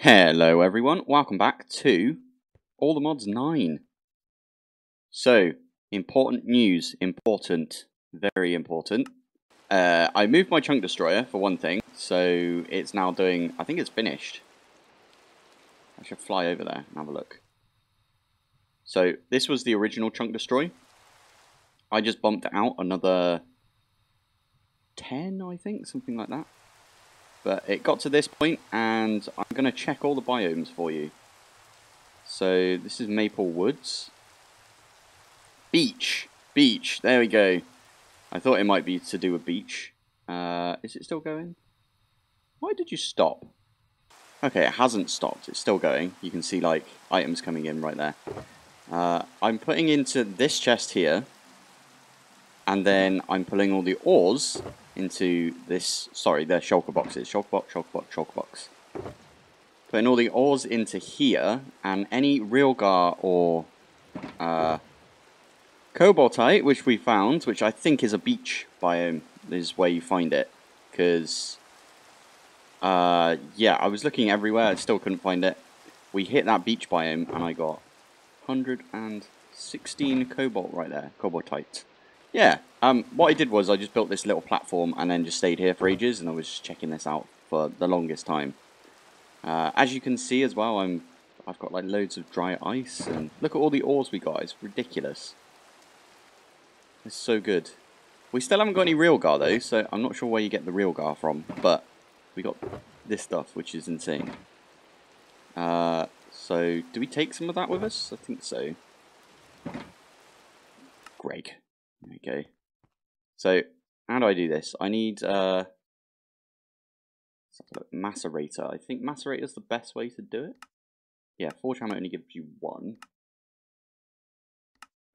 Hello everyone, welcome back to All the Mods 9. So, important news, very important. I moved my chunk destroyer for one thing, so it's now doing, I think it's finished. I should fly over there and have a look. So, this was the original chunk destroy. I just bumped out another 10, I think, something like that. But it got to this point, and I'm going to check all the biomes for you. So, this is Maple Woods. Beach, there we go. I thought it might be to do with beach. Is it still going? Why did you stop? Okay, it hasn't stopped, it's still going. You can see, like, items coming in right there. I'm putting into this chest here. And then I'm pulling all the ores into this, sorry, they're shulker boxes. Shulker box. Putting all the ores into here, and any realgar or cobaltite, which we found, which I think is a beach biome, is where you find it. Because, yeah, I was looking everywhere, I still couldn't find it. We hit that beach biome, and I got 116 cobalt right there, cobaltite. Yeah, what I did was I just built this little platform and then just stayed here for ages, and I was just checking this out for the longest time. As you can see as well, I've got like loads of dry ice, and look at all the ores we got, it's ridiculous. It's so good. We still haven't got any realgar though, so I'm not sure where you get the realgar from, but we got this stuff, which is insane. So, do we take some of that with us? I think so. Greg. Okay. So, how do I do this? I need, macerator. I think macerator is the best way to do it. Yeah, forge hammer only gives you one.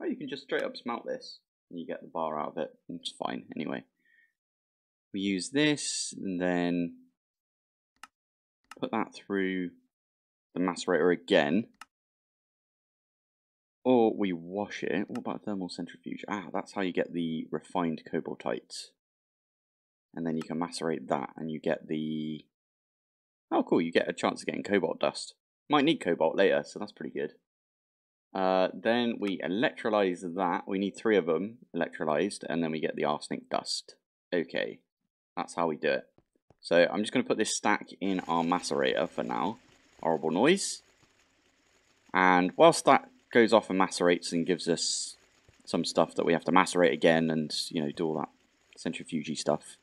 Oh, you can just straight up smelt this, and you get the bar out of it. It's fine, anyway. We use this, and then put that through the macerator again. Or we wash it. What about thermal centrifuge? Ah, that's how you get the refined cobaltite. And then you can macerate that, and you get the... Oh, cool, you get a chance of getting cobalt dust. Might need cobalt later, so that's pretty good. Then we electrolyze that. We need 3 of them electrolyzed, and then we get the arsenic dust. Okay, that's how we do it. So I'm just going to put this stack in our macerator for now. Horrible noise. And whilst that goes off and macerates and gives us some stuff that we have to macerate again and, you know, do all that centrifugy stuff,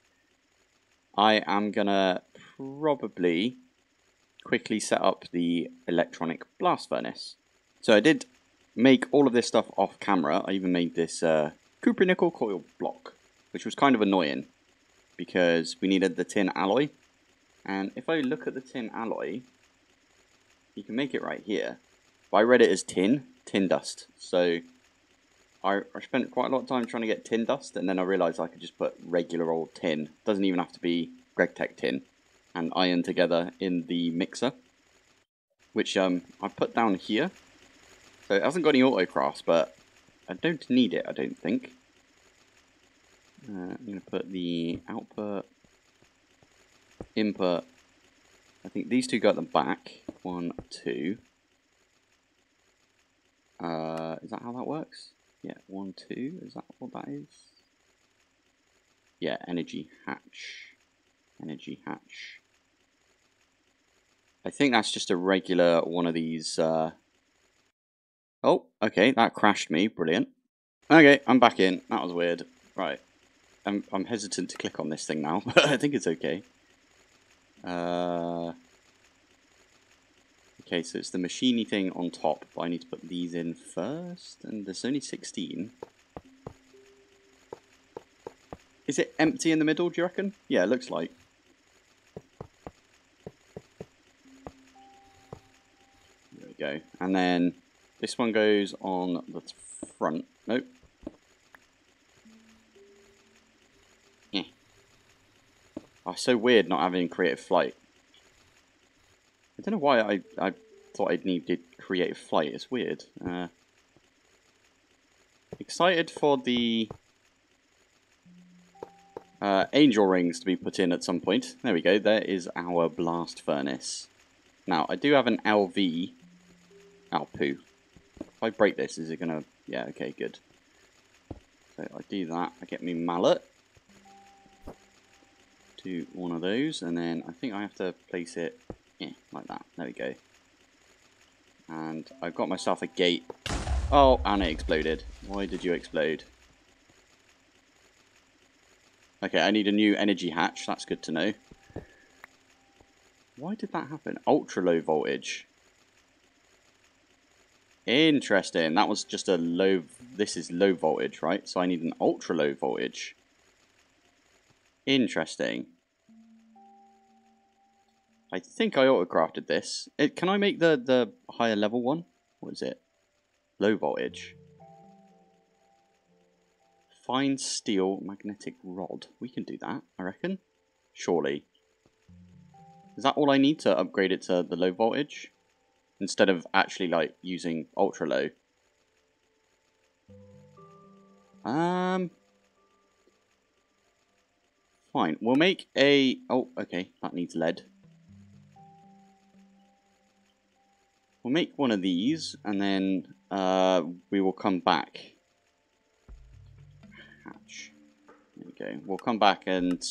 I am going to probably quickly set up the electronic blast furnace. So I did make all of this stuff off camera. I even made this copper nickel coil block, which was kind of annoying because we needed the tin alloy. And if I look at the tin alloy, you can make it right here. But I read it as tin dust. So I spent quite a lot of time trying to get tin dust, and then I realised I could just put regular old tin. Doesn't even have to be GregTech tin, and iron together in the mixer, which I put down here. So it hasn't got any autocrafts, but I don't need it, I don't think. I'm going to put the output, input. I think these two go at the back. 1, 2. Is that how that works? Yeah, 1, 2. Is that what that is? Yeah, energy hatch. Energy hatch. I think that's just a regular one of these. Oh, okay, that crashed me. Brilliant. Okay, I'm back in. That was weird. Right. I'm hesitant to click on this thing now, but I think it's okay. Okay, so it's the machiney thing on top, but I need to put these in first, and there's only 16. Is it empty in the middle, do you reckon? Yeah, it looks like. There we go. And then this one goes on the front. Nope. Yeah. Oh, it's so weird not having creative flight. I don't know why I thought I'd needed creative flight. It's weird. Excited for the angel rings to be put in at some point. There we go. There is our blast furnace. Now, I do have an LV. Oh, poo. If I break this, is it going to... Yeah, okay, good. So I do that. I get me mallet. To one of those. And then I think I have to place it like that. There we go. And I've got myself a gate. Oh, and it exploded. Why did you explode? Okay, I need a new energy hatch. That's good to know. Why did that happen? Ultra low voltage. Interesting. That was just a low... This is low voltage, right? So I need an ultra low voltage. Interesting. I think I auto-crafted this. Can I make the higher level one? What is it? Low voltage. Fine steel magnetic rod. We can do that, I reckon. Surely. Is that all I need to upgrade it to the low voltage? Instead of actually, like, using ultra low. Fine. We'll make a... Oh, okay. That needs lead. We'll make one of these, and then we will come back. Hatch. There we go. We'll come back and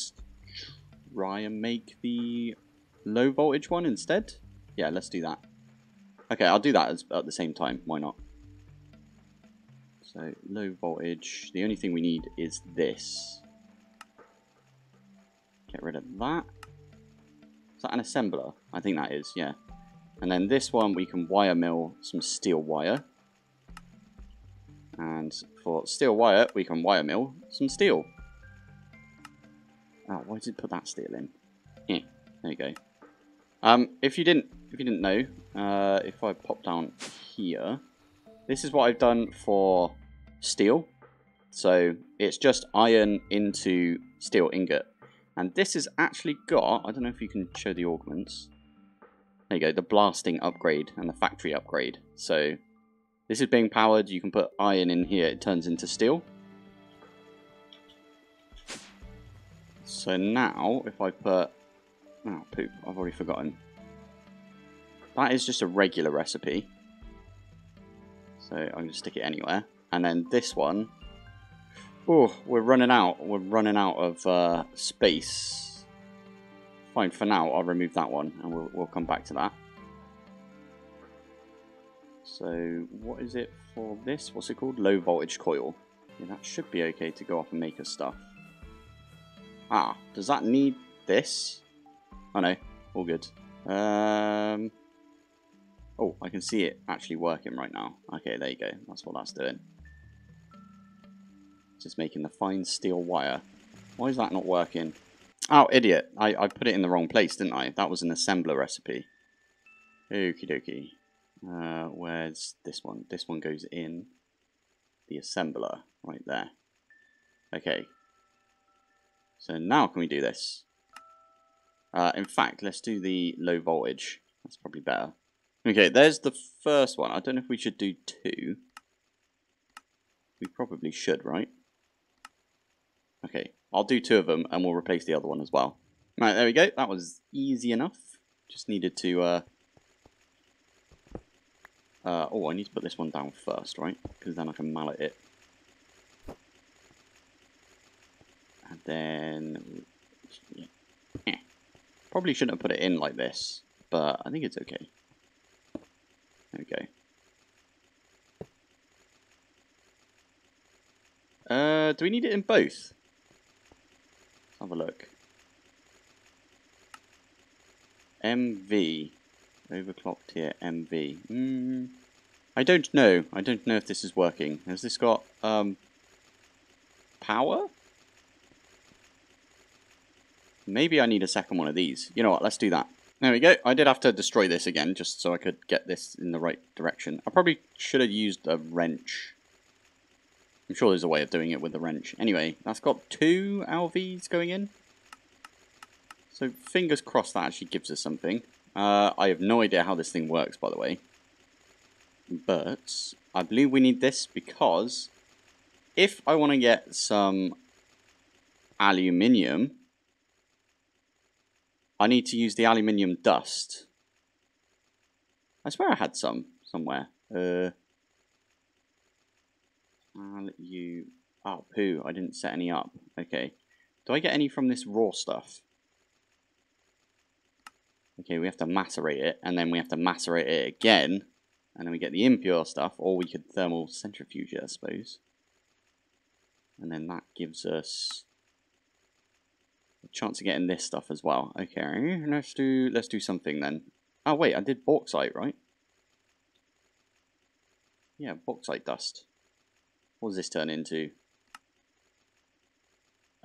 try and make the low voltage one instead. Yeah, let's do that. Okay, I'll do that at the same time. Why not? So, low voltage. The only thing we need is this. Get rid of that. Is that an assembler? I think that is, yeah. And then this one, we can wire mill some steel wire. And for steel wire, we can wire mill some steel. Oh, why did it put that steel in? There you go. If you didn't know, if I pop down here, this is what I've done for steel. So it's just iron into steel ingot. And this has actually got, I don't know if you can show the augments. There you go, the blasting upgrade and the factory upgrade. So this is being powered, you can put iron in here, it turns into steel. So now, if I put, oh poop, I've already forgotten. That is just a regular recipe. So I'm going to stick it anywhere. And then this one, oh, we're running out of space. Fine, for now I'll remove that one and we'll come back to that. So what is it for this? What's it called? Low voltage coil. Yeah, that should be okay to go off and make us stuff. Ah, does that need this? Oh no, all good. Oh, I can see it actually working right now. Okay, there you go. That's what that's doing. Just making the fine steel wire. Why is that not working? Oh, idiot. I put it in the wrong place, didn't I? That was an assembler recipe. Okie dokie. Where's this one? This one goes in the assembler right there. Okay. So now can we do this? In fact, let's do the low voltage. That's probably better. Okay, there's the first one. I don't know if we should do two. We probably should, right? Okay, I'll do two of them and we'll replace the other one as well. Right, there we go. That was easy enough. Just needed to... oh, I need to put this one down first, right? Because then I can mallet it. And then... Yeah. Probably shouldn't have put it in like this, but I think it's okay. There we go. Do we need it in both? Let's have a look. MV. Overclocked here, MV. I don't know. I don't know if this is working. Has this got power? Maybe I need a second one of these. You know what, let's do that. There we go. I did have to destroy this again just so I could get this in the right direction. I probably should have used a wrench. I'm sure there's a way of doing it with a wrench. Anyway, that's got 2 LVs going in. So fingers crossed that actually gives us something. I have no idea how this thing works, by the way. But I believe we need this because if I want to get some aluminium, I need to use the aluminium dust. I swear I had some somewhere. I'll let you... Oh, poo. I didn't set any up. Okay. Do I get any from this raw stuff? Okay, we have to macerate it, and then we have to macerate it again, and then we get the impure stuff, or we could thermal centrifuge it, I suppose. And then that gives us a chance of getting this stuff as well. Okay, let's do something then. Oh wait, I did bauxite, right? Yeah, bauxite dust. What does this turn into?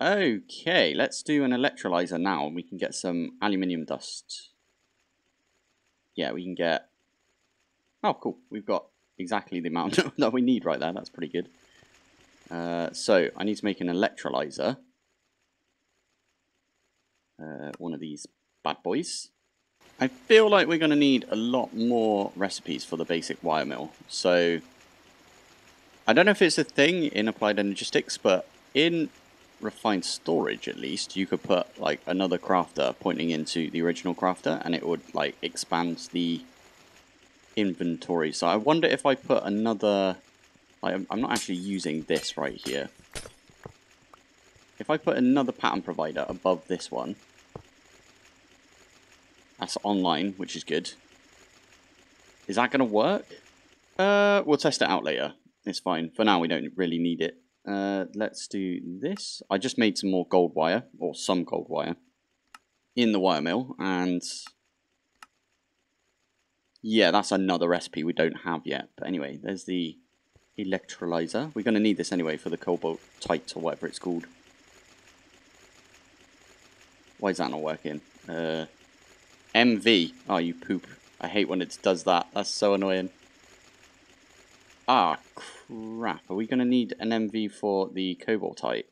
Okay, let's do an electrolyzer now, and we can get some aluminium dust. Yeah, we can get... Oh, cool. We've got exactly the amount that we need right there. That's pretty good. So, I need to make an electrolyzer. One of these bad boys. I feel like we're going to need a lot more recipes for the basic wire mill. So, I don't know if it's a thing in applied energistics, but in refined storage at least, you could put like another crafter pointing into the original crafter, and it would like expand the inventory. So I wonder if I put another... I'm not actually using this right here. If I put another pattern provider above this one, that's online, which is good. Is that going to work? We'll test it out later. It's fine. For now, we don't really need it. Let's do this. I just made some more gold wire, or some gold wire, in the wire mill, and yeah, that's another recipe we don't have yet. But anyway, there's the electrolyzer. We're going to need this anyway for the cobalt tight or whatever it's called. Why is that not working? MV. Oh, you poop. I hate when it does that. That's so annoying. Ah, crap. Are we going to need an MV for the cobaltite?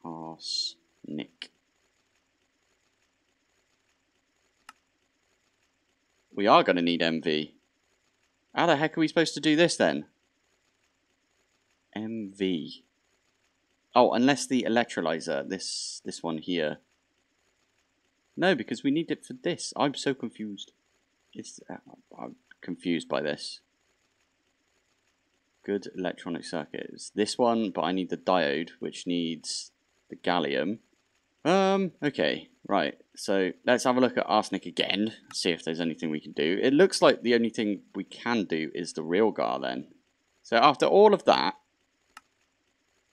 Arsenic. We are going to need MV. How the heck are we supposed to do this then? MV. Oh, unless the electrolyzer, this one here. No, because we need it for this. I'm so confused. I'm confused by this. Good electronic circuits. This one, but I need the diode, which needs the gallium. Okay, right. So let's have a look at arsenic again. See if there's anything we can do. It looks like the only thing we can do is the realgar then. So after all of that,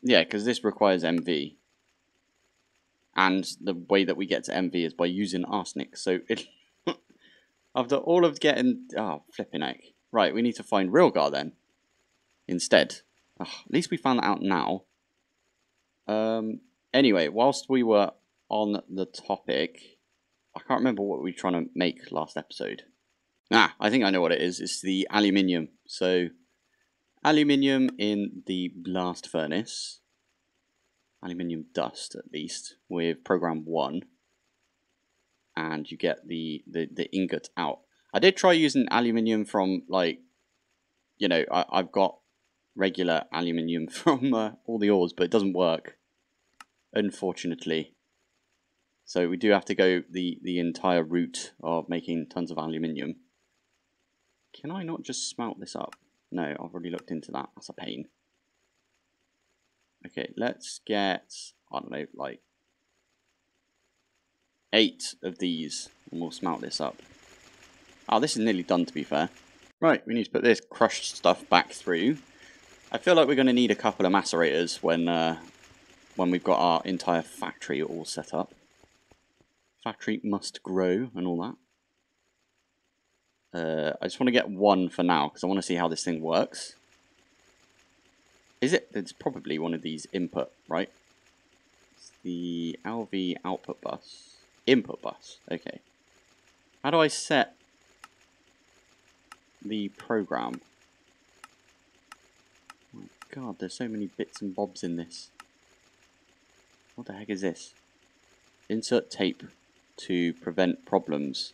yeah, because this requires MV. And the way that we get to MV is by using arsenic. So it after all of getting... Oh, flipping heck. Right, we need to find realgar then. Instead. Oh, at least we found that out now. Anyway, whilst we were on the topic, I can't remember what we were trying to make last episode. Ah, I think I know what it is. It's the aluminium. So, aluminium in the blast furnace. Aluminium dust, at least, with program 1. And you get the ingot out. I did try using aluminium from, like, you know, I've got regular aluminium from all the ores, but it doesn't work, unfortunately. So we do have to go the entire route of making tons of aluminium. Can I not just smelt this up? No, I've already looked into that. That's a pain. Okay, let's get, I don't know, like 8 of these, and we'll smelt this up. Oh, this is nearly done, to be fair. Right, we need to put this crushed stuff back through. I feel like we're going to need a couple of macerators when we've got our entire factory all set up. Factory must grow and all that. I just want to get one for now because I want to see how this thing works. Is it? It's probably one of these input, right? It's the LV output bus. Input bus. Okay. How do I set the program? Oh my god, there's so many bits and bobs in this. What the heck is this? Insert tape to prevent problems.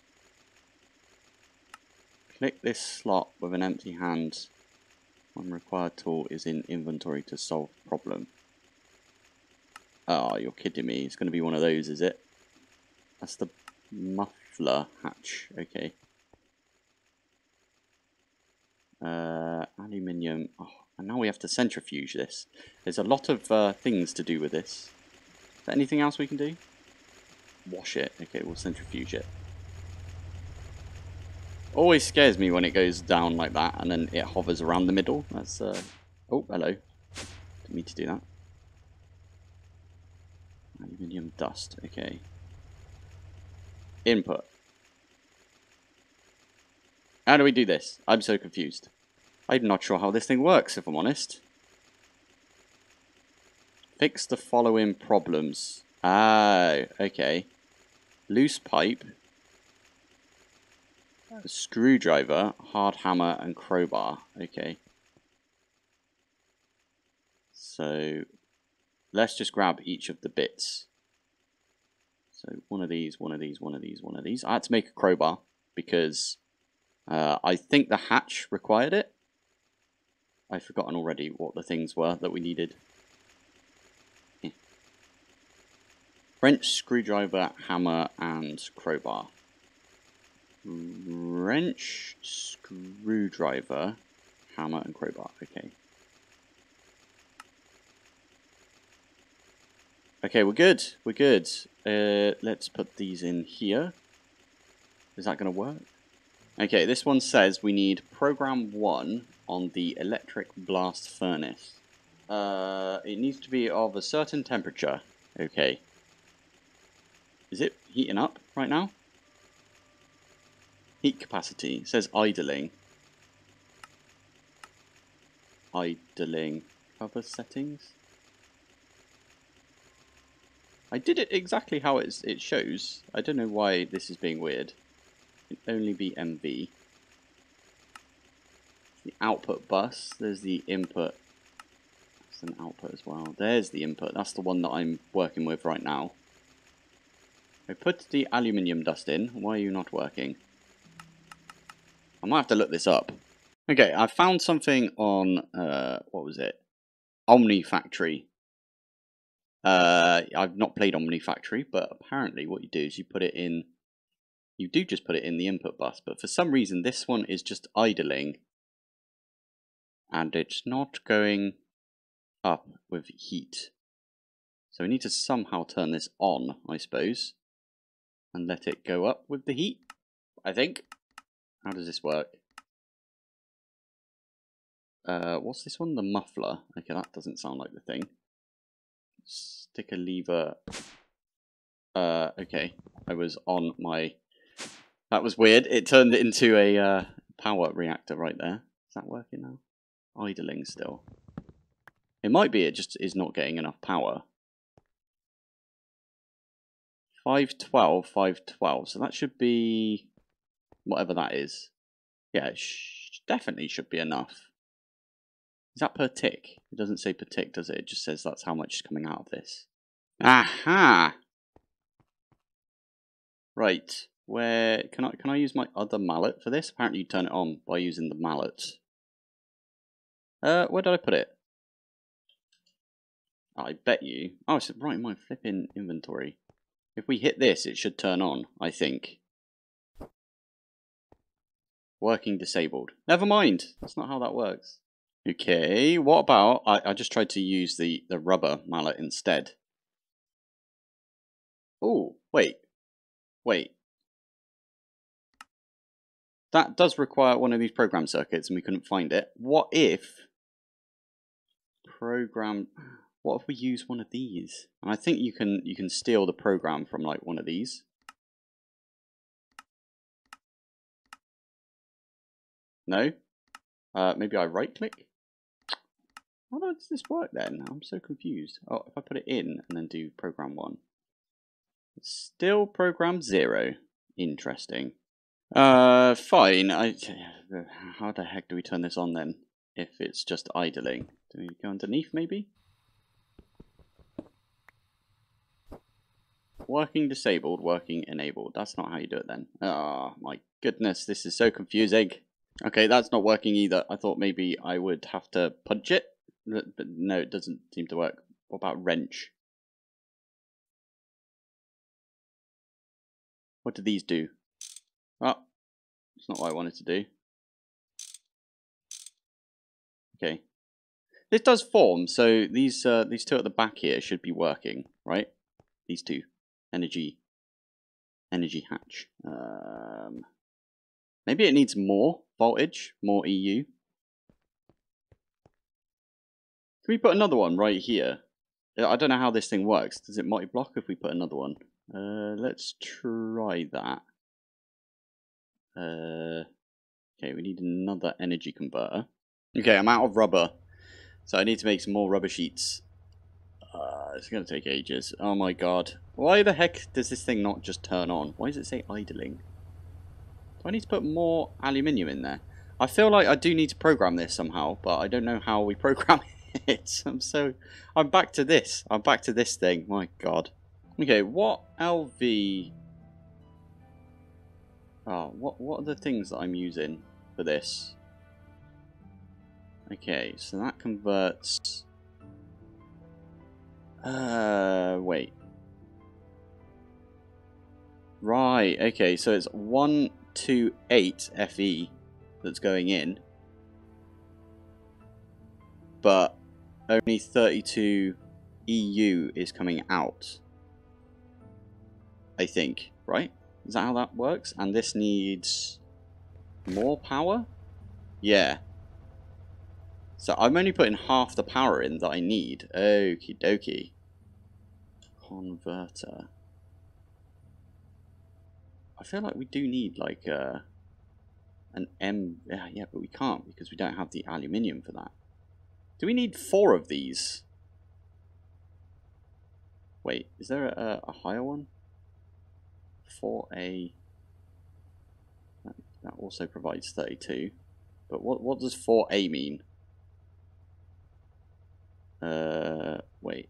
Click this slot with an empty hand. One required tool is in inventory to solve problem. Oh, you're kidding me. It's going to be one of those, is it? That's the muffler hatch. Okay. Aluminium. Oh, and now we have to centrifuge this. There's a lot of things to do with this. Is there anything else we can do? Wash it. Okay, we'll centrifuge it. Always scares me when it goes down like that and then it hovers around the middle. That's oh, hello. Didn't mean to do that. Aluminium dust. Okay. Input. How do we do this? I'm so confused. I'm not sure how this thing works, if I'm honest. Fix the following problems. Ah, okay. Loose pipe, a screwdriver, hard hammer, and crowbar. Okay. So, let's just grab each of the bits. So, one of these, one of these, one of these, one of these. I had to make a crowbar because I think the hatch required it. I've forgotten already what the things were that we needed. Wrench, screwdriver, hammer, and crowbar. Wrench, screwdriver, hammer, and crowbar. Okay. Okay, we're good. We're good. Let's put these in here. Is that going to work? Okay, this one says we need program 1 on the electric blast furnace. It needs to be of a certain temperature. Okay. Is it heating up right now? Heat capacity. It says idling. Idling. Cover settings. I did it exactly how it shows. I don't know why this is being weird. It can only be MV. The output bus. There's the input. That's an output as well. There's the input. That's the one that I'm working with right now. I put the aluminium dust in. Why are you not working? I might have to look this up. Okay, I found something on, what was it? OmniFactory. I've not played OmniFactory, but apparently what you do is you put it in, you do just put it in the input bus, but for some reason this one is just idling. And it's not going up with heat. So we need to somehow turn this on, I suppose. And let it go up with the heat, I think. How does this work? What's this one? The muffler. Okay, that doesn't sound like the thing. Stick a lever. Okay. I was on my... That was weird. It turned it into a power reactor right there. Is that working now? Idling still. It might be it just is not getting enough power. 512, 512. So that should be... whatever that is. Yeah, it definitely should be enough. Is that per tick? It doesn't say per tick, does it? It just says that's how much is coming out of this. Aha! Right. Where can I use my other mallet for this? Apparently you turn it on by using the mallet. Where did I put it? I bet you. Oh, it's right in my flipping inventory. If we hit this, it should turn on, I think. Working disabled. Never mind. That's not how that works. Okay, what about... I just tried to use the rubber mallet instead. Oh, wait. Wait. That does require one of these program circuits and we couldn't find it. What if... program... What if we use one of these? And I think you can steal the program from like one of these. No? Maybe I right click? How does this work then? I'm so confused. Oh, if I put it in and then do program 1. It's still program 0. Interesting. Fine. How the heck do we turn this on then? If it's just idling. Do we go underneath maybe? Working disabled, working enabled. That's not how you do it then. Oh my goodness, this is so confusing. Okay, that's not working either. I thought maybe I would have to punch it. But no, it doesn't seem to work. What about wrench? What do these do? Oh, it's not what I wanted to do. Okay. This does form, so these two at the back here should be working, right? These two. Energy hatch. Maybe it needs more voltage, more EU. Can we put another one right here? I don't know how this thing works. Does it multi-block if we put another one? Let's try that. Okay, we need another energy converter. Okay, I'm out of rubber, so I need to make some more rubber sheets. It's going to take ages. Oh my god. Why the heck does this thing not just turn on? Why does it say idling? Do I need to put more aluminium in there? I feel like I do need to program this somehow, but I don't know how we program it. I'm back to this. I'm back to this thing. My god. Okay, what LV... Oh, what are the things that I'm using for this? Okay, so that converts... wait. Right, okay, so it's 128 FE that's going in, but only 32 EU is coming out, I think, right? Is that how that works? And this needs more power? Yeah. So I'm only putting half the power in that I need. Okie dokie. Converter. I feel like we do need like an M. Yeah, but we can't because we don't have the aluminium for that. Do we need 4 of these? Wait, is there a higher one? 4A. That also provides 32. But what does 4A mean? Wait.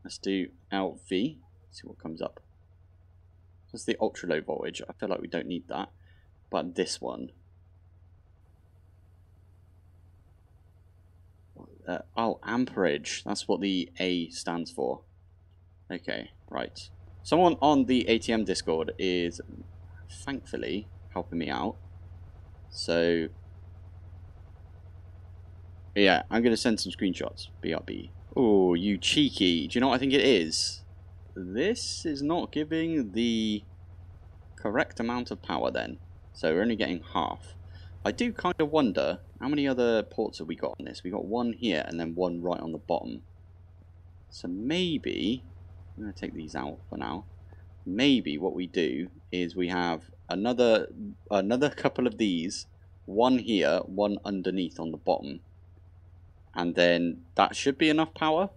Let's do LV. See what comes up. That's the ultra low voltage. I feel like we don't need that. But this one. Oh, amperage. That's what the A stands for. Okay, right. Someone on the ATM Discord is thankfully helping me out. So, yeah, I'm going to send some screenshots. BRB. Oh, you cheeky. Do you know what I think it is? This is not giving the correct amount of power then. So we're only getting half. I do kind of wonder, how many other ports have we got on this? We got one here and then one right on the bottom. So maybe, I'm going to take these out for now. Maybe what we do is we have another couple of these, one here, one underneath on the bottom. And then that should be enough power.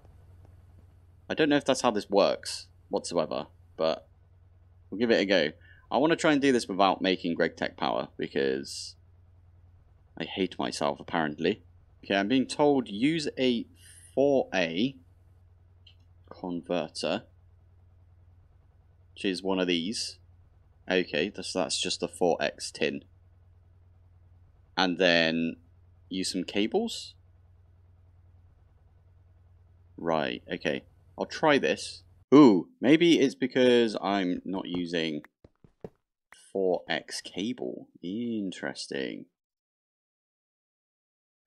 I don't know if that's how this works whatsoever, but we'll give it a go. I want to try and do this without making GregTech power because I hate myself apparently. Okay, I'm being told use a 4A converter, which is one of these. Okay, that's just a 4X tin. And then use some cables. Right, okay. I'll try this. Ooh, maybe it's because I'm not using 4X cable. Interesting.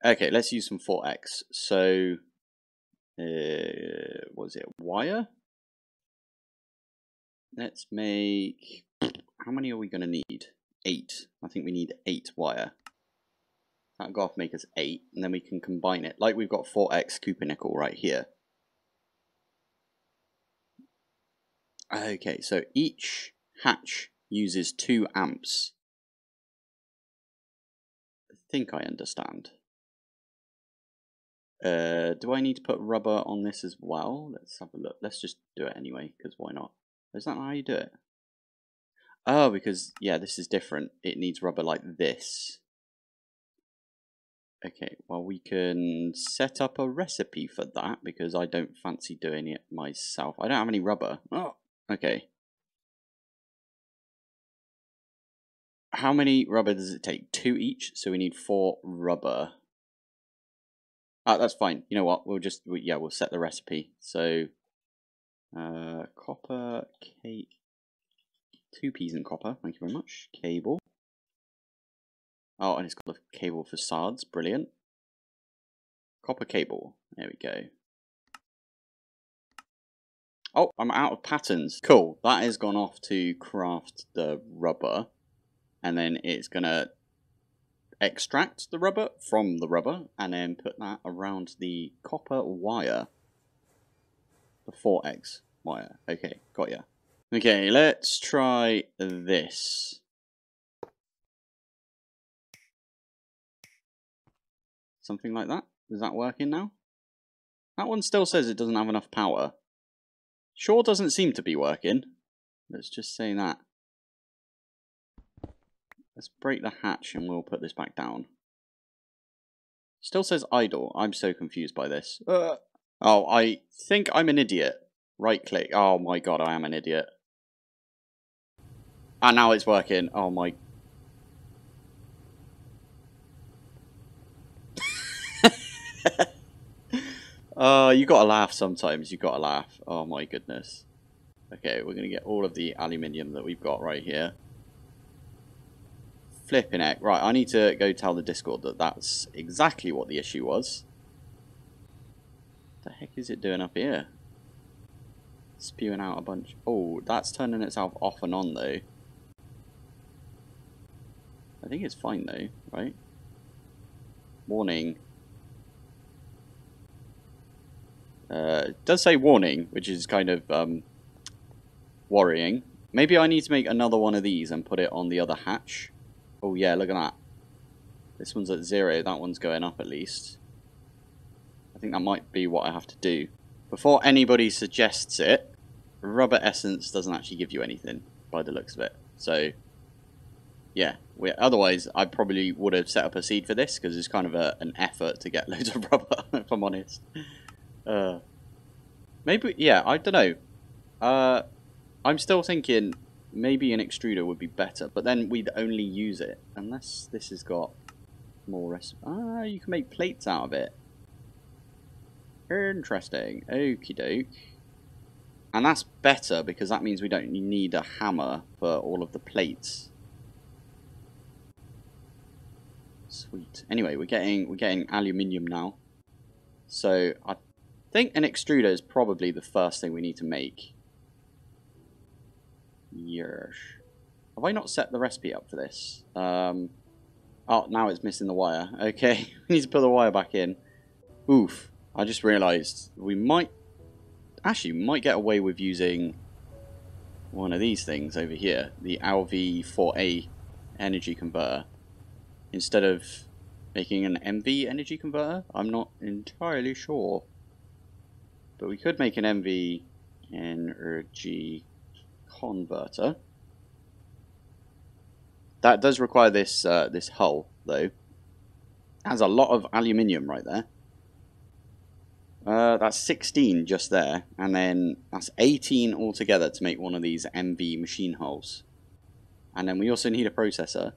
Okay, let's use some 4X. So, what is it? Wire? Let's make... How many are we going to need? 8. I think we need 8 wire. That'll go off make us 8, and then we can combine it. Like we've got 4X Cooper nickel right here. Okay, so each hatch uses 2 amps. I think I understand. Do I need to put rubber on this as well? Let's have a look. Let's just do it anyway, because why not? Is that how you do it? Oh, because, yeah, this is different. It needs rubber like this. Okay, well, we can set up a recipe for that, because I don't fancy doing it myself. I don't have any rubber. Oh, okay. How many rubber does it take? 2 each, so we need 4 rubber. Ah, that's fine. You know what? We'll set the recipe. So, copper, 2 peas in copper. Thank you very much. Cable. Oh, and it's got a cable for SARDs. Brilliant. Copper cable. There we go. Oh, I'm out of patterns. Cool. That has gone off to craft the rubber. And then it's going to extract the rubber from the rubber. And then put that around the copper wire. The 4X wire. Okay, got ya. Okay, let's try this. Something like that. Is that working now? That one still says it doesn't have enough power. Sure doesn't seem to be working. Let's just say that. Let's break the hatch and we'll put this back down. Still says idle. I'm so confused by this. Oh, I think I'm an idiot. Right click. Oh my god, I am an idiot. And now it's working. Oh my... you gotta laugh sometimes. You gotta laugh. Oh my goodness. Okay, we're gonna get all of the aluminium that we've got right here. Flipping heck. Right, I need to go tell the Discord that that's exactly what the issue was. What the heck is it doing up here? Spewing out a bunch. Oh, that's turning itself off and on though. I think it's fine though, right? Warning. It does say warning, which is kind of worrying. Maybe I need to make another one of these and put it on the other hatch. Oh yeah, look at that. This one's at 0, that one's going up at least. I think that might be what I have to do. Before anybody suggests it, rubber essence doesn't actually give you anything, by the looks of it. So, yeah. Otherwise, I probably would have set up a seed for this, because it's kind of an effort to get loads of rubber, if I'm honest. Maybe, yeah, I don't know. I'm still thinking maybe an extruder would be better, but then we'd only use it unless this has got more you can make plates out of it. Interesting. Okie doke. And that's better because that means we don't need a hammer for all of the plates. Sweet. Anyway, we're getting aluminium now. So I think an extruder is probably the first thing we need to make. Yes. Have I not set the recipe up for this? Oh, now it's missing the wire. Okay, we need to put the wire back in. Oof. I just realised we might get away with using one of these things over here. The LV4A energy converter. Instead of making an MV energy converter. I'm not entirely sure. But we could make an MV energy converter. That does require this this hull though. It has a lot of aluminium right there. That's 16 just there, and then that's 18 altogether to make one of these MV machine hulls. And then we also need a processor,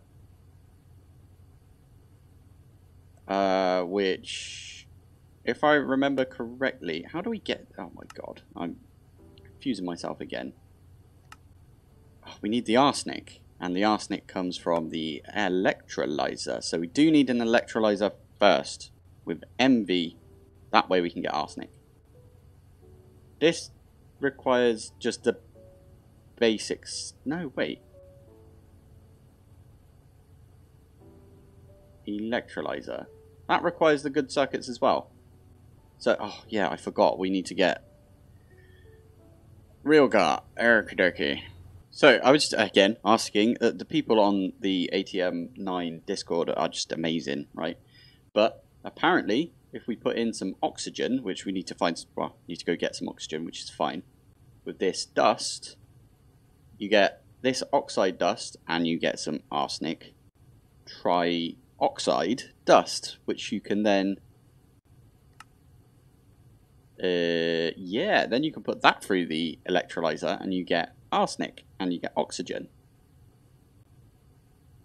which, if I remember correctly, how do we get? Oh my god, I'm confusing myself again. Oh, we need the arsenic, and the arsenic comes from the electrolyzer. So we do need an electrolyzer first with MV. That way we can get arsenic. This requires just the basics. No, wait. Electrolyzer. That requires the good circuits as well. So, oh yeah, I forgot. We need to get real gut. Okie So, I was just, again, asking, the people on the ATM9 Discord are just amazing, right? But, apparently, if we put in some oxygen, which we need to find, well, need to go get some oxygen, which is fine. With this dust, you get this oxide dust, and you get some arsenic trioxide dust, which you can then, yeah, then you can put that through the electrolyzer, and you get arsenic, and you get oxygen.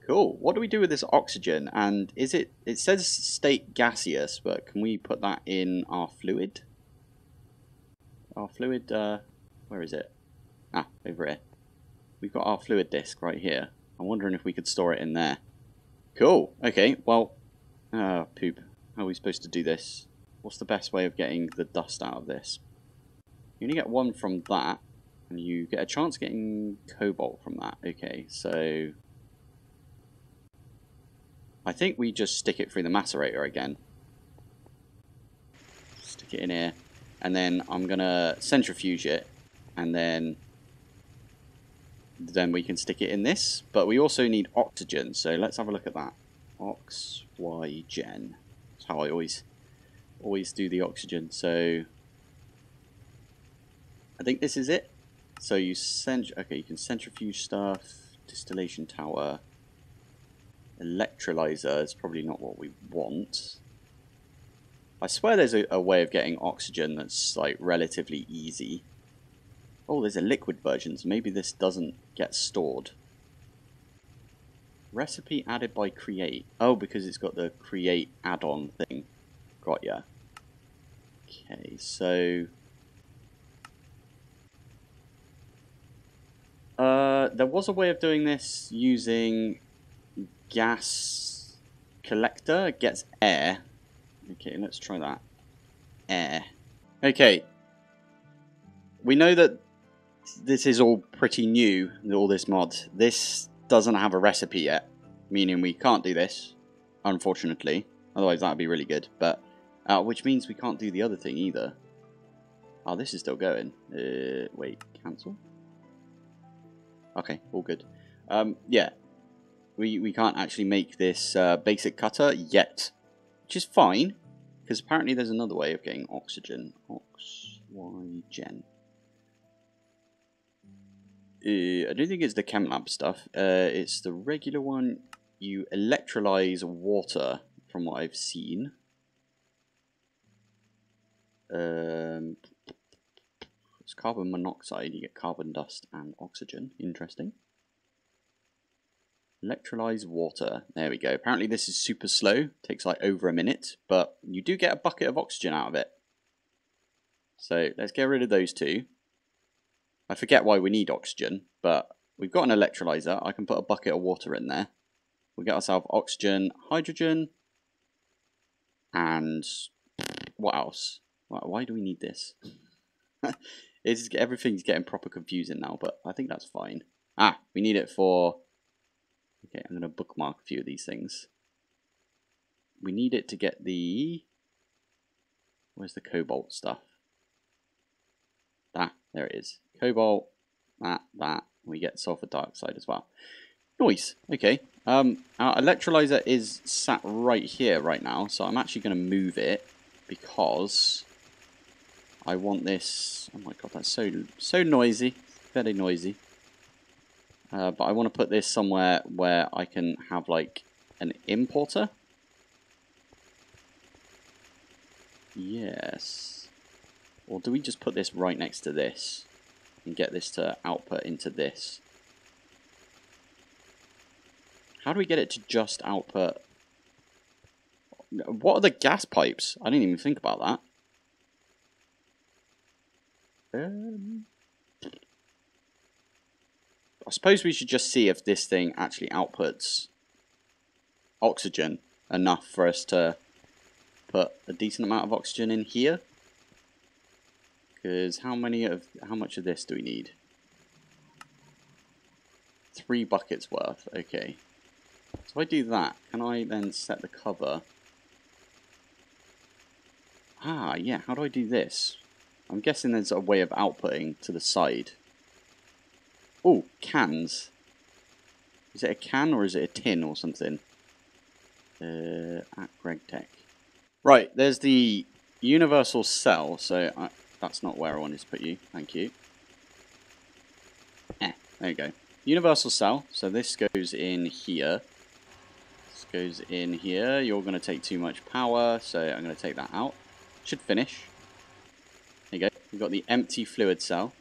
Cool. What do we do with this oxygen? And is it says state gaseous, but can we put that in our fluid? Our fluid, where is it? Ah, over here. We've got our fluid disk right here. I'm wondering if we could store it in there. Cool. Okay, well, poop. How are we supposed to do this? What's the best way of getting the dust out of this? You only get one from that, and you get a chance of getting cobalt from that. Okay, so I think we just stick it through the macerator again. Stick it in here, and then I'm gonna centrifuge it, and then we can stick it in this. But we also need oxygen, so let's have a look at that. Oxygen. That's how I always do the oxygen. So I think this is it. So you you can centrifuge stuff, distillation tower, electrolyzer is probably not what we want. I swear there's a way of getting oxygen that's like relatively easy. Oh, there's a liquid version, so maybe this doesn't get stored. Recipe added by create. Oh, because it's got the create add-on thing. Got ya. Okay, so there was a way of doing this using gas collector. It gets air. Okay, let's try that. Air. Okay. We know that this is all pretty new, all this mod. This doesn't have a recipe yet, meaning we can't do this, unfortunately. Otherwise that would be really good, but which means we can't do the other thing either. Oh, this is still going. Wait, cancel? Okay, all good. Yeah, we can't actually make this basic cutter yet, which is fine, because apparently there's another way of getting oxygen. Oxygen. I don't think it's the chem lab stuff. It's the regular one. You electrolyze water, from what I've seen. It's carbon monoxide. You get carbon dust and oxygen. Interesting. Electrolyze water. There we go. Apparently this is super slow. Takes like over a minute, but you do get a bucket of oxygen out of it. So let's get rid of those two. I forget why we need oxygen, but we've got an electrolyzer. I can put a bucket of water in there. We'll get ourselves oxygen, hydrogen, and what else? Why do we need this? Everything's getting proper confusing now, but I think that's fine. Ah, we need it for... Okay, I'm going to bookmark a few of these things. We need it to get the... Where's the cobalt stuff? That, there it is. Cobalt, that. We get sulfur dioxide as well. Nice. Okay. Our electrolyzer is sat right here right now, so I'm actually going to move it because I want this. Oh my god, that's so noisy. Very noisy. But I want to put this somewhere where I can have like an importer. Yes. Or do we just put this right next to this and get this to output into this? How do we get it to just output? What are the gas pipes? I didn't even think about that. I suppose we should just see if this thing actually outputs oxygen enough for us to put a decent amount of oxygen in here. Because how much of this do we need? 3 buckets worth. Okay. So if I do that, can I then set the cover? Ah, yeah, how do I do this? I'm guessing there's a way of outputting to the side. Oh, cans. Is it a can or is it a tin or something? At GregTech. Right, there's the universal cell, so that's not where I wanted to put you. Thank you. There you go. Universal cell, so this goes in here. This goes in here. You're going to take too much power, so I'm going to take that out. Should finish. There you go. We've got the empty fluid cell.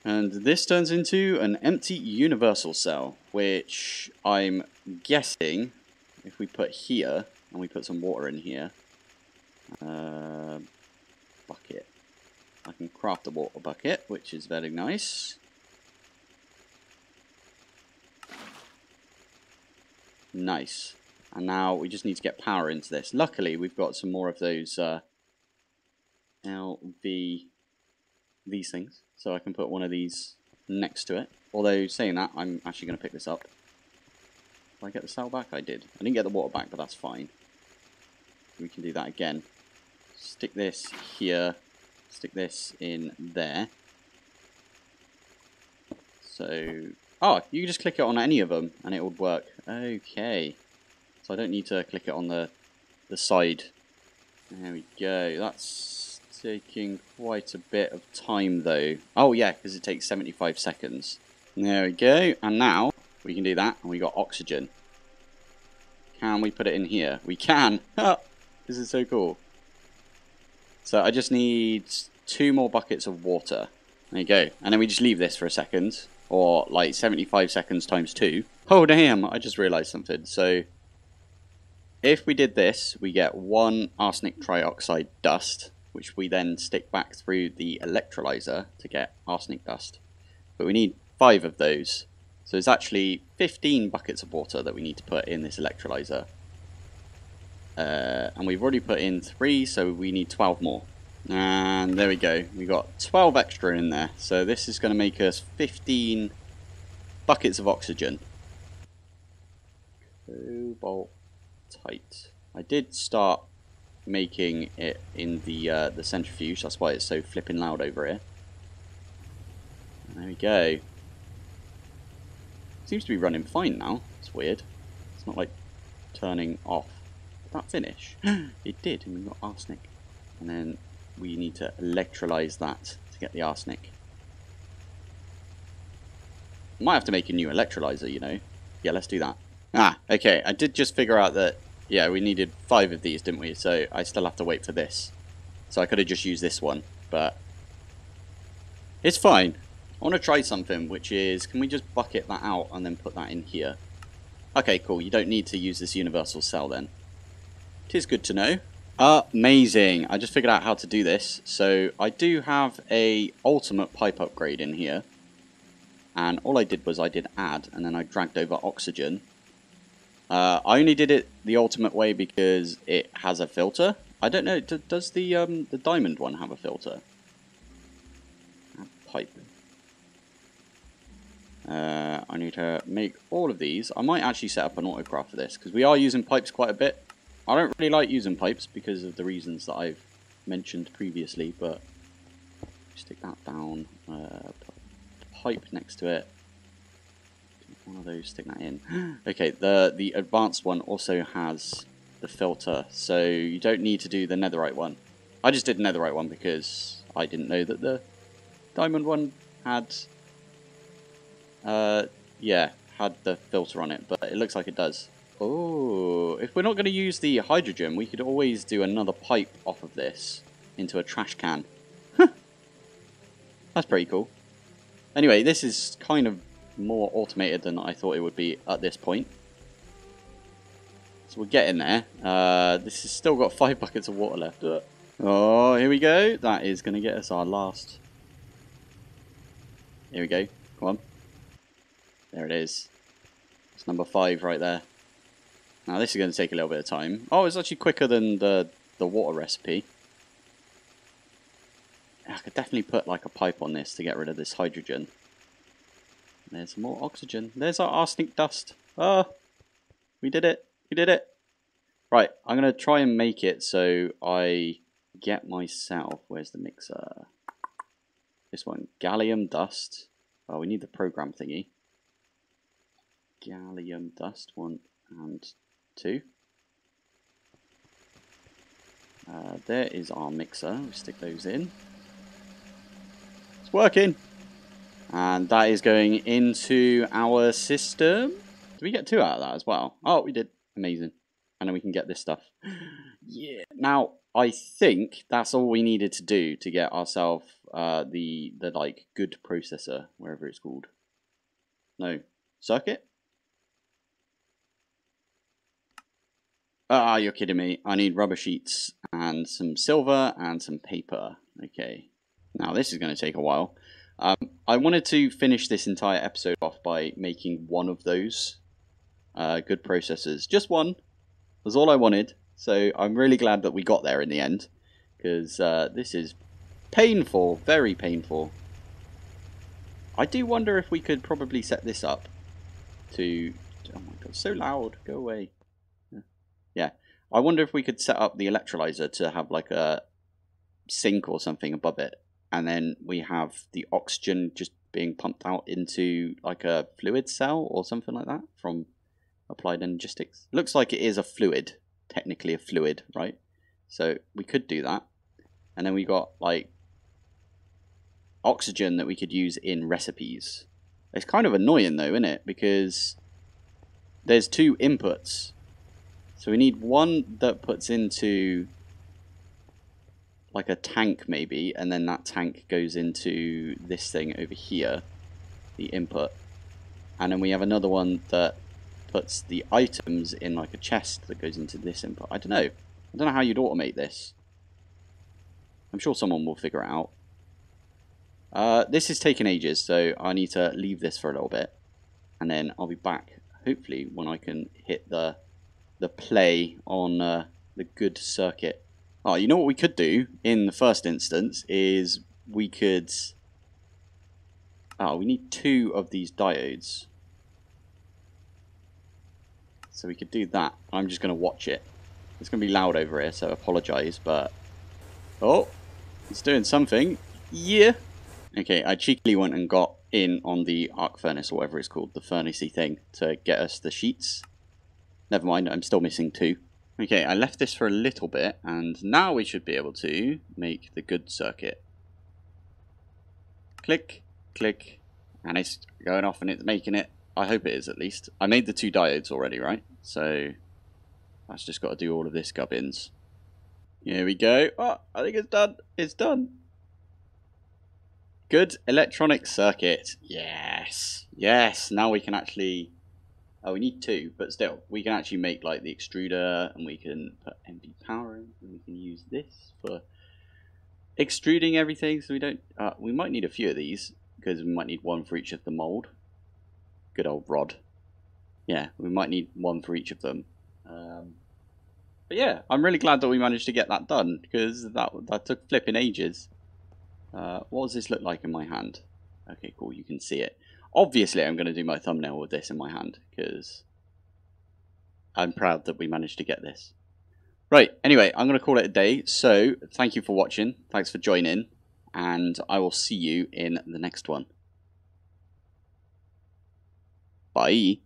And this turns into an empty universal cell, which I'm guessing if we put here, and we put some water in here, bucket. I can craft a water bucket, which is very nice. Nice. And now we just need to get power into this. Luckily, we've got some more of those these things. So I can put one of these next to it. Although, saying that, I'm actually going to pick this up. Did I get the cell back? I did. I didn't get the water back, but that's fine. We can do that again. Stick this here. Stick this in there. So, oh, you can just click it on any of them and it would work. Okay. So I don't need to click it on the side. There we go. That's taking quite a bit of time though. Oh yeah, because it takes 75 seconds. There we go. And now we can do that and we got oxygen. Can we put it in here? We can. This is so cool. So I just need 2 more buckets of water. There you go. And then we just leave this for a second. Or like 75 seconds times 2. Oh damn, I just realised something. So if we did this, we get 1 arsenic trioxide dust, which we then stick back through the electrolyzer to get arsenic dust. But we need 5 of those. So it's actually 15 buckets of water that we need to put in this electrolyzer. And we've already put in 3, so we need 12 more. And there we go. We got 12 extra in there. So this is going to make us 15 buckets of oxygen. Cobalt tight. I did start making it in the centrifuge. That's why it's so flipping loud over here. And there we go. Seems to be running fine now. It's weird. It's not like turning off. Did that finish? It did, and we got arsenic. And then we need to electrolyze that to get the arsenic. Might have to make a new electrolyzer, you know. Yeah, let's do that. Ah, okay. I did just figure out that, yeah, we needed 5 of these, didn't we? So I still have to wait for this. So I could have just used this one, but it's fine. I want to try something, which is, can we just bucket that out and then put that in here? Okay, cool. You don't need to use this universal cell then. It is good to know. Amazing. I just figured out how to do this. So I do have a ultimate pipe upgrade in here. And all I did was I did add, and then I dragged over oxygen. I only did it the ultimate way because it has a filter. I don't know, does the diamond one have a filter? Pipe. I need to make all of these. I might actually set up an autograph for this, because we are using pipes quite a bit. I don't really like using pipes because of the reasons that I've mentioned previously, but stick that down, put a pipe next to it. One of those, stick that in. Okay, the advanced one also has the filter, so you don't need to do the netherite one. I just did netherite one because I didn't know that the diamond one had had the filter on it, but it looks like it does. Oh, if we're not going to use the hydrogen, we could always do another pipe off of this into a trash can. That's pretty cool. Anyway, this is kind of more automated than I thought it would be at this point. So we're getting there. This has still got 5 buckets of water left. Oh, here we go. That is going to get us our last. Here we go. Come on. There it is. It's number 5 right there. Now this is going to take a little bit of time. Oh, it's actually quicker than the water recipe. I could definitely put like a pipe on this to get rid of this hydrogen. There's more oxygen. There's our arsenic dust. Oh, we did it. We did it. Right, I'm going to try and make it so I get myself... Where's the mixer? This one. Gallium dust. Oh, we need the program thingy. Gallium dust. 1 and 2. There is our mixer. We stick those in. It's working. And that is going into our system. Did we get 2 out of that as well? Oh, we did. Amazing. And then we can get this stuff. Yeah. Now, I think that's all we needed to do to get ourselves the like good processor, wherever it's called. No, circuit? Ah, you're kidding me. I need rubber sheets and some silver and some paper. Okay. Now, this is going to take a while. I wanted to finish this entire episode off by making one of those good processors. Just one. was all I wanted. So I'm really glad that we got there in the end, because this is painful, very painful. I do wonder if we could probably set this up to... Oh my god, so loud. Go away. Yeah. I wonder if we could set up the electrolyzer to have like a sink or something above it. And then we have the oxygen just being pumped out into like a fluid cell or something like that from Applied Energistics. Looks like it is a fluid. Technically a fluid, right? So we could do that. And then we got like oxygen that we could use in recipes. It's kind of annoying though, isn't it? Because there's two inputs. So we need one that puts into like a tank maybe, and then that tank goes into this thing over here, the input. And then we have another one that puts the items in like a chest that goes into this input. I don't know how you'd automate this. I'm sure someone will figure it out. This is taking ages, so I need to leave this for a little bit, and then I'll be back hopefully when I can hit the play on the good circuit. Oh, you know what we could do in the first instance is we could... Oh, we need 2 of these diodes. So we could do that. I'm just going to watch it. It's going to be loud over here, so I apologise, but... Oh, it's doing something. Yeah. Okay, I cheekily went and got in on the arc furnace, or whatever it's called, the furnacey thing, to get us the sheets. Never mind, I'm still missing 2. Okay, I left this for a little bit, and now we should be able to make the good circuit. Click, click, and it's going off and it's making it. I hope it is, at least. I made the 2 diodes already, right? So that's just got to do all of this gubbins. Here we go. Oh, I think it's done. It's done. Good electronic circuit. Yes. Yes. Now we can actually... Oh, we need 2, but still, we can actually make like the extruder, and we can put NV power in, and we can use this for extruding everything. So we don't... we might need a few of these, because we might need 1 for each of the mold. Good old rod. Yeah, we might need 1 for each of them. But yeah, I'm really glad that we managed to get that done, because that took flipping ages. What does this look like in my hand? Okay, cool, you can see it. Obviously, I'm going to do my thumbnail with this in my hand, because I'm proud that we managed to get this. Right, anyway, I'm going to call it a day. So, thank you for watching. Thanks for joining. And I will see you in the next one. Bye.